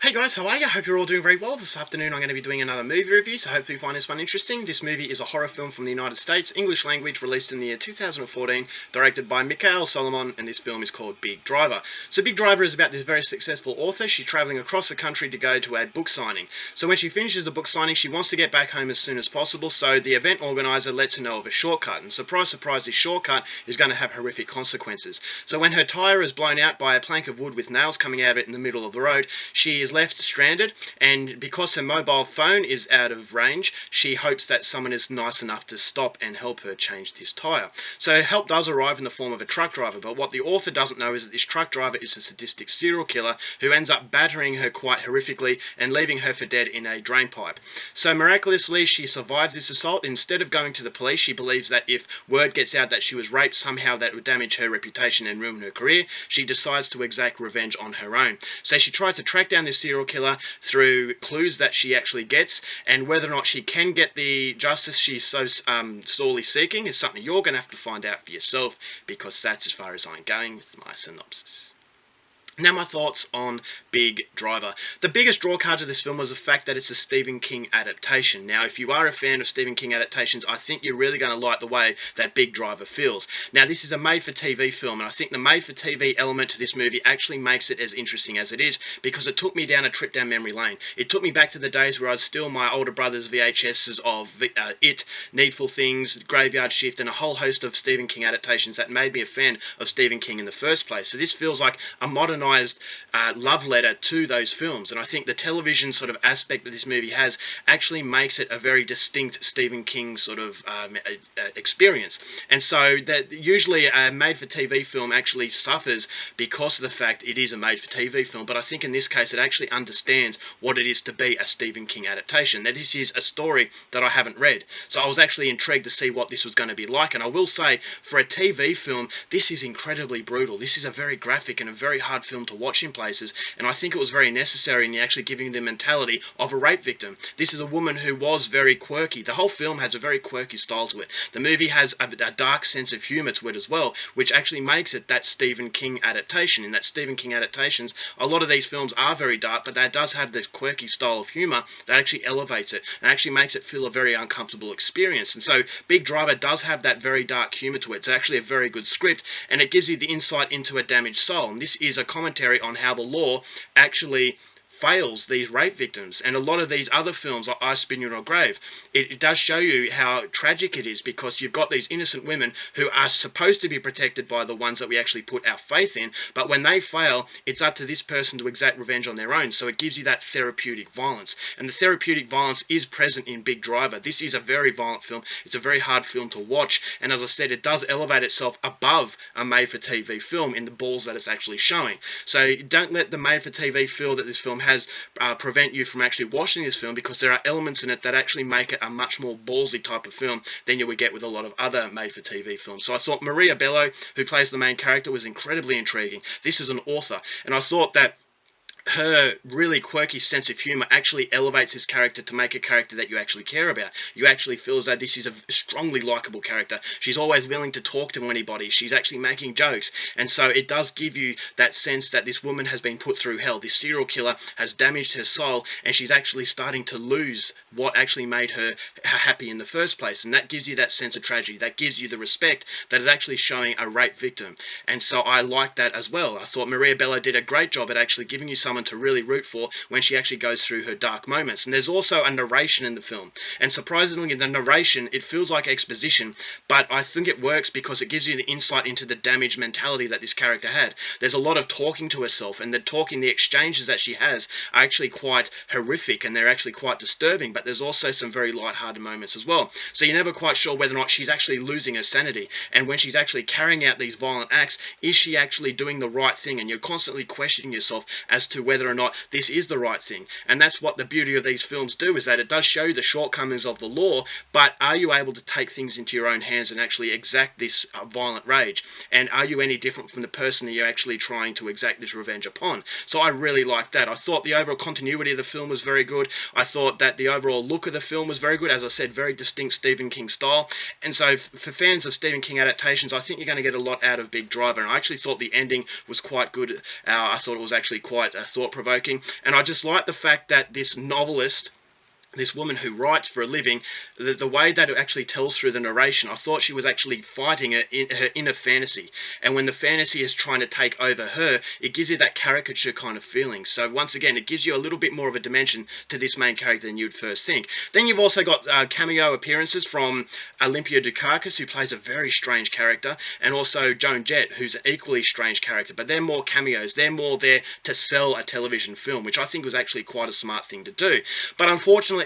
Hey guys, how are you? Hope you're all doing very well. This afternoon I'm going to be doing another movie review, so hopefully you find this one interesting. This movie is a horror film from the United States, English language, released in the year 2014, directed by Michael Solomon, and this film is called Big Driver. So Big Driver is about this very successful author. She's travelling across the country to go to a book signing. So when she finishes the book signing, she wants to get back home as soon as possible, so the event organiser lets her know of a shortcut, and surprise, surprise, this shortcut is going to have horrific consequences. So when her tyre is blown out by a plank of wood with nails coming out of it in the middle of the road, she is left stranded, and because her mobile phone is out of range, she hopes that someone is nice enough to stop and help her change this tyre. So help does arrive in the form of a truck driver, but what the author doesn't know is that this truck driver is a sadistic serial killer who ends up battering her quite horrifically and leaving her for dead in a drain pipe. So miraculously, she survives this assault. Instead of going to the police, she believes that if word gets out that she was raped, somehow that would damage her reputation and ruin her career. She decides to exact revenge on her own. So she tries to track down this serial killer through clues that she actually gets, and whether or not she can get the justice she's so sorely seeking is something you're going to have to find out for yourself, because that's as far as I'm going with my synopsis. Now my thoughts on Big Driver. The biggest drawcard to this film was the fact that it's a Stephen King adaptation. Now if you are a fan of Stephen King adaptations, I think you're really going to like the way that Big Driver feels. Now this is a made-for-TV film, and I think the made-for-TV element to this movie actually makes it as interesting as it is, because it took me down a trip down memory lane. It took me back to the days where I was still my older brother's VHSs of It, Needful Things, Graveyard Shift, and a whole host of Stephen King adaptations that made me a fan of Stephen King in the first place. So this feels like a modern love letter to those films, and I think the television sort of aspect that this movie has actually makes it a very distinct Stephen King sort of experience. And so that usually a made-for-TV film actually suffers because of the fact it is a made-for-TV film, but I think in this case it actually understands what it is to be a Stephen King adaptation. Now this is a story that I haven't read, so I was actually intrigued to see what this was going to be like, and I will say, for a TV film, this is incredibly brutal. This is a very graphic and a very hard film to watch in places, and I think it was very necessary in actually giving the mentality of a rape victim. This is a woman who was very quirky. The whole film has a very quirky style to it. The movie has a dark sense of humour to it as well, which actually makes it that Stephen King adaptation. In that Stephen King adaptations, a lot of these films are very dark, but that does have this quirky style of humour that actually elevates it and actually makes it feel a very uncomfortable experience. And so Big Driver does have that very dark humour to it. It's actually a very good script, and it gives you the insight into a damaged soul. And this is a commentary on how the law actually fails these rape victims. And a lot of these other films, like I Spin You in a Grave, it does show you how tragic it is, because you've got these innocent women who are supposed to be protected by the ones that we actually put our faith in, but when they fail, it's up to this person to exact revenge on their own. So it gives you that therapeutic violence, and the therapeutic violence is present in Big Driver. This is a very violent film. It's a very hard film to watch, and as I said, it does elevate itself above a made-for-TV film in the balls that it's actually showing. So don't let the made-for-TV feel that this film has prevent you from actually watching this film, because there are elements in it that actually make it a much more ballsy type of film than you would get with a lot of other made-for-TV films. So I thought Maria Bello, who plays the main character, was incredibly intriguing. This is an author, and I thought that her really quirky sense of humour actually elevates this character to make a character that you actually care about. You actually feel as though this is a strongly likeable character. She's always willing to talk to anybody. She's actually making jokes. And so it does give you that sense that this woman has been put through hell. This serial killer has damaged her soul, and she's actually starting to lose what actually made her happy in the first place. And that gives you that sense of tragedy. That gives you the respect that is actually showing a rape victim. And so I like that as well. I thought Maria Bello did a great job at actually giving you someone to really root for when she actually goes through her dark moments. And there's also a narration in the film, and surprisingly the narration, it feels like exposition, but I think it works because it gives you the insight into the damaged mentality that this character had. There's a lot of talking to herself, and the exchanges that she has are actually quite horrific, and they're actually quite disturbing, but there's also some very light-hearted moments as well. So you're never quite sure whether or not she's actually losing her sanity, and when she's actually carrying out these violent acts, is she actually doing the right thing? And you're constantly questioning yourself as to whether or not this is the right thing. And that's what the beauty of these films do, is that it does show the shortcomings of the law, but are you able to take things into your own hands and actually exact this violent rage? And are you any different from the person that you're actually trying to exact this revenge upon? So I really liked that. I thought the overall continuity of the film was very good. I thought that the overall look of the film was very good. As I said, very distinct Stephen King style. And so for fans of Stephen King adaptations, I think you're going to get a lot out of Big Driver. And I actually thought the ending was quite good. I thought it was actually quite thought-provoking, and I just like the fact that this novelist, this woman who writes for a living, the way that it actually tells through the narration, I thought she was actually fighting her inner fantasy. And when the fantasy is trying to take over her, it gives you that caricature kind of feeling. So once again, it gives you a little bit more of a dimension to this main character than you'd first think. Then you've also got cameo appearances from Olympia Dukakis, who plays a very strange character, and also Joan Jett, who's an equally strange character. But they're more cameos. They're more there to sell a television film, which I think was actually quite a smart thing to do. But unfortunately,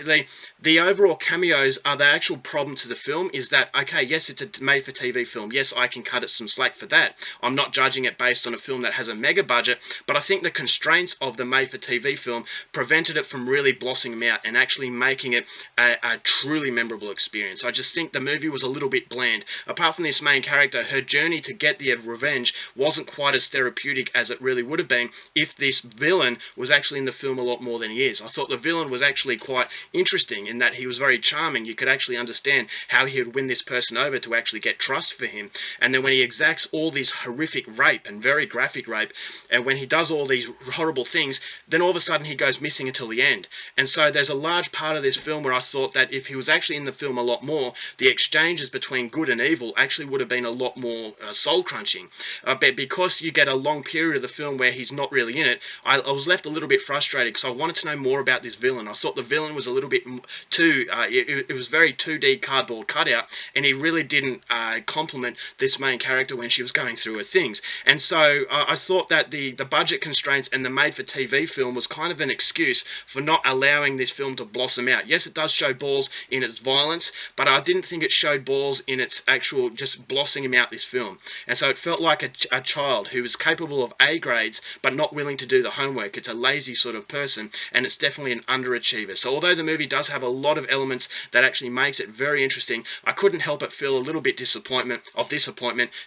the overall cameos are the actual problem to the film. Is that, okay, yes, it's a made-for-TV film. Yes, I can cut it some slack for that. I'm not judging it based on a film that has a mega budget, but I think the constraints of the made-for-TV film prevented it from really blossoming out and actually making it a truly memorable experience. I just think the movie was a little bit bland. Apart from this main character, her journey to get the revenge wasn't quite as therapeutic as it really would have been if this villain was actually in the film a lot more than he is. I thought the villain was actually quite interesting in that he was very charming. You could actually understand how he would win this person over to actually get trust for him. And then when he exacts all this horrific rape and very graphic rape, and when he does all these horrible things, then all of a sudden he goes missing until the end. And so there's a large part of this film where I thought that if he was actually in the film a lot more, the exchanges between good and evil actually would have been a lot more soul-crunching. But because you get a long period of the film where he's not really in it, I was left a little bit frustrated because I wanted to know more about this villain. I thought the villain was a little bit too, it was very 2D cardboard cutout, and he really didn't compliment this main character when she was going through her things. And so I thought that the budget constraints and the made-for-TV film was kind of an excuse for not allowing this film to blossom out. Yes, it does show balls in its violence, but I didn't think it showed balls in its actual just blossoming out this film. And so it felt like a child who was capable of A grades, but not willing to do the homework. It's a lazy sort of person, and it's definitely an underachiever. So although the movie does have a lot of elements that actually makes it very interesting, I couldn't help but feel a little bit disappointment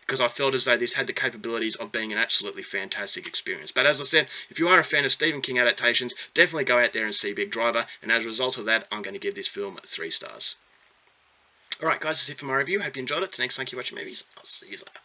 because I felt as though this had the capabilities of being an absolutely fantastic experience. But as I said, if you are a fan of Stephen King adaptations, definitely go out there and see Big Driver, and as a result of that, I'm going to give this film 3 stars. Alright guys, that's it for my review. Hope you enjoyed it. Till next time, keep watching movies. I'll see you later.